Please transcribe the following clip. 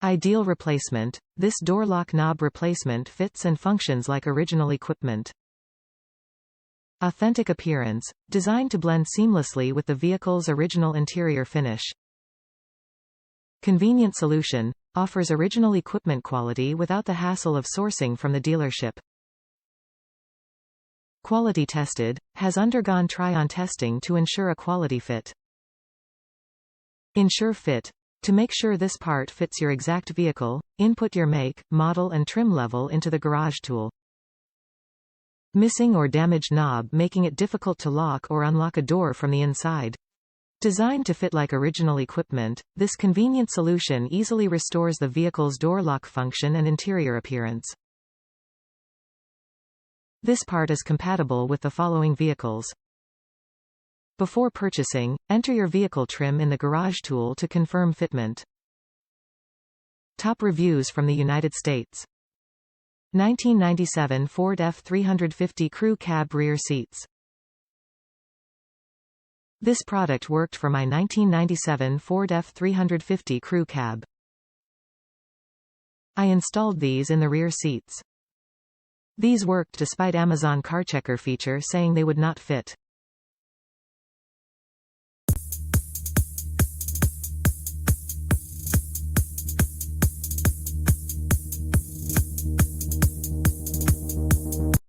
Ideal replacement. This door lock knob replacement fits and functions like original equipment. Authentic appearance. Designed to blend seamlessly with the vehicle's original interior finish. Convenient solution. Offers original equipment quality without the hassle of sourcing from the dealership. Quality tested. Has undergone try-on testing to ensure a quality fit. Ensure fit. To make sure this part fits your exact vehicle, input your make, model and trim level into the garage tool. Missing or damaged knob making it difficult to lock or unlock a door from the inside. Designed to fit like original equipment, this convenient solution easily restores the vehicle's door lock function and interior appearance. This part is compatible with the following vehicles. Before purchasing, enter your vehicle trim in the garage tool to confirm fitment. Top reviews from the United States. 1997 Ford F350 Crew Cab rear seats. This product worked for my 1997 Ford F350 Crew Cab. I installed these in the rear seats. These worked despite Amazon CarChecker feature saying they would not fit.